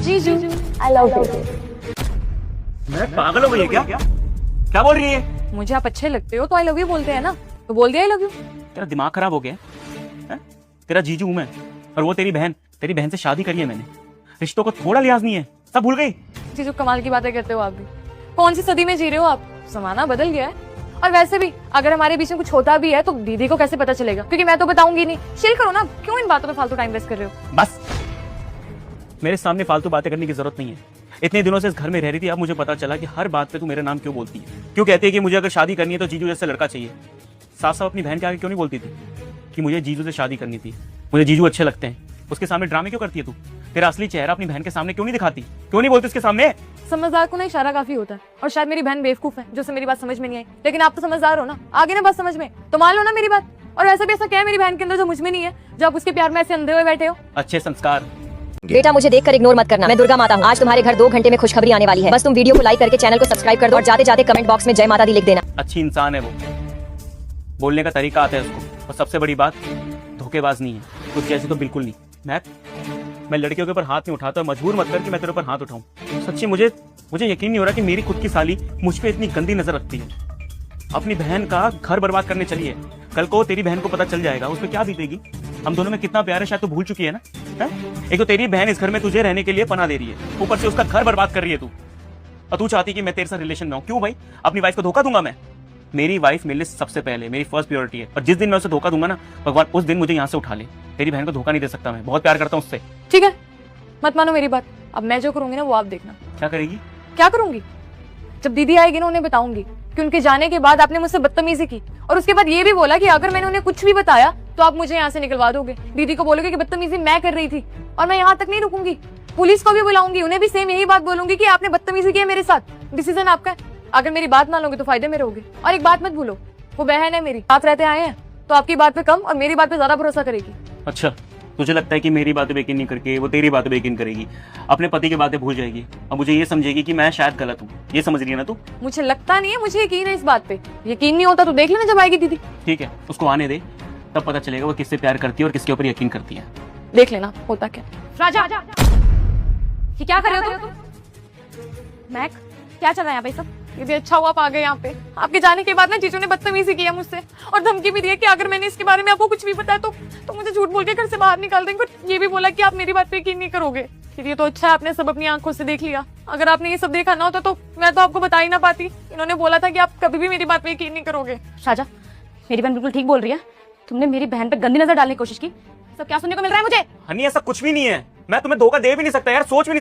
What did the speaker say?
जीजू I love you. मैं पागल हो गई है क्या? क्या बोल रही है? मुझे आप अच्छे लगते हो तो आई लव यू बोलते हैं ना, तो बोल दिया आई लव यू। तेरा दिमाग खराब हो गया है? तेरा जीजू हूं मैं और वो तेरी बहन। तेरी बहन से शादी करी है मैंने। रिश्तों को थोड़ा लिहाज नहीं है, सब भूल गई। जीजू कमाल की बातें करते हो आप भी। कौन सी सदी में जी रहे हो आप? जमाना बदल गया है। और वैसे भी अगर हमारे बीच में कुछ होता भी है तो दीदी को कैसे पता चलेगा? क्योंकि मैं तो बताऊंगी नहीं। चिल करो ना, क्यों इन बातों में फालतू टाइम वेस्ट कर रहे हो? बस मेरे सामने फालतू बातें करने की जरूरत नहीं है। इतने दिनों से इस घर में रह रही थी, अब मुझे पता चला कि हर बात पे तू मेरा नाम क्यों बोलती है। क्यों कहती है कि मुझे अगर शादी करनी है तो जीजू जैसे लड़का चाहिए। साफ साफ अपनी बहन के आगे क्यों नहीं बोलती थी कि मुझे जीजू से शादी करनी थी, मुझे जीजू अच्छे लगते हैं? उसके सामने ड्रामे क्यों करती है तू? तेरा असली चेहरा अपनी बहन के सामने क्यों नहीं दिखाती? क्यों नहीं बोलती उसके सामने? समझदार को ना इशारा काफी होता है, और शायद मेरी बहन बेवकूफ है जो मेरी बात समझ में नहीं आई। लेकिन आप तो समझदार हो ना, आगे ना बात समझ में तो मान लो ना मेरी बात। और ऐसा भी ऐसा क्या है मेरी बहन के अंदर जो मुझ में नहीं है, जो आप उसके प्यार में ऐसे अंधे हुए बैठे हो? अच्छे संस्कार। बेटा मुझे देखकर इग्नोर मत करना, मैं दुर्गा माता हूँ। आज तुम्हारे घर 2 घंटे में खुशखबरी आने वाली है। बस तुम वीडियो को लाइक करके चैनल को सब्सक्राइब कर दो और जाते जाते कमेंट बॉक्स में जय माता दी लिख देना। अच्छी इंसान है वो, बोलने का तरीका आता है उसको। और सबसे बड़ी बात, धोखेबाज नहीं है कुछ जैसे तो बिल्कुल नहीं। मैं लड़कियों के ऊपर हाथ नहीं उठाता, मजबूर मत कर कि मैं तेरे ऊपर हाथ उठाऊं। सच्ची मुझे यकीन नहीं हो रहा कि मेरी खुद की साली मुझ पे इतनी गंदी नजर रखती है। अपनी बहन का घर बर्बाद करने चली है। कल को तेरी बहन को पता चल जाएगा, उस पर क्या बीतेगी? हम दोनों में कितना प्यार है शायद तो भूल चुकी है ना? एक तो तेरी बहन इस घर में तुझे रहने के लिए पना दे रही है, ऊपर से उसका घर बर्बाद कर रही है तू। और तू चाहती कि मैं तेरे साथ रिलेशन में हूं। क्यों भाई? अपनी वाइफ को धोखा दूंगा मैं? मेरी वाइफ मेरे लिए सबसे पहले, मेरी फर्स्ट प्रायोरिटी है। और जिस दिन मैं उसे धोखा दूंगा ना, भगवान उस दिन मुझे यहाँ से उठा ले। तेरी बहन को धोखा नहीं दे सकता मैं, बहुत प्यार करता हूँ उससे। ठीक है, मत मानो मेरी बात। अब मैं जो करूंगी ना वो आप देखना। क्या करेगी? क्या करूंगी? जब दीदी आएगी ना उन्हें बताऊंगी कि उनके जाने के बाद आपने मुझसे बदतमीजी की, और उसके बाद ये भी बोला कि अगर मैंने उन्हें कुछ भी बताया तो आप मुझे यहाँ से निकलवा दोगे। दीदी को बोलोगे कि बदतमीजी मैं कर रही थी। और मैं यहाँ तक नहीं रुकूंगी, पुलिस को भी बुलाऊंगी, उन्हें भी सेम यही बात बोलूंगी कि आपने बदतमीजी की है मेरे साथ। डिसीजन आपका है। अगर मेरी बात मान लोगे तो फायदे में रहोगे। और एक बात मत भूलो, वो बहन है मेरी, साथ रहते आए हैं, तो आपकी बात पे कम और मेरी बात पे ज्यादा भरोसा करेगी। अच्छा, तुझे लगता है कि मेरी बातें यकीन नहीं करके वो तेरी बातें यकीन करेगी, अपने पति की बातें भूल जाएगी और मुझे ये समझेगी कि मैं शायद गलत हूँ। ये समझ रही है ना तू? मुझे लगता नहीं है, मुझे यकीन है इस बात पे। यकीन नहीं होता तो देख लेना जब आएगी दीदी। ठीक है, उसको आने दे, तब पता चलेगा वो किससे प्यार करती है और किसके ऊपर यकीन करती है। देख लेना होता क्या। राजा, ये क्या कर रहे हो तुम? मैक, क्या चल रहा है यहाँ पे सब? दीदी अच्छा हुआ आप आ गए यहाँ पे। आपके जाने के बाद ना जीजू ने बदतमीजी किया मुझसे और धमकी भी दी है कि अगर मैंने इसके बारे में आपको कुछ भी बताया तो मुझे झूठ बोल के घर से बाहर निकाल देंगे। ये भी बोला कि आप मेरी बात पे यकीन नहीं करोगे। ये तो अच्छा है आपने सब अपनी आंखों से देख लिया। अगर आपने ये सब देखा ना होता तो मैं तो आपको बता ही ना पाती। इन्होंने बोला था कि आप कभी भी मेरी बात पे यकीन नहीं करोगे। राजा, मेरी बहन बिल्कुल ठीक बोल रही है। तुमने मेरी बहन पे गंदी नजर डालने की कोशिश की। सब क्या सुनने को मिल रहा है मुझे? हनी ऐसा कुछ भी नहीं है। मैं तुम्हें धोखा दे भी नहीं सकता यार, सोच भी नहीं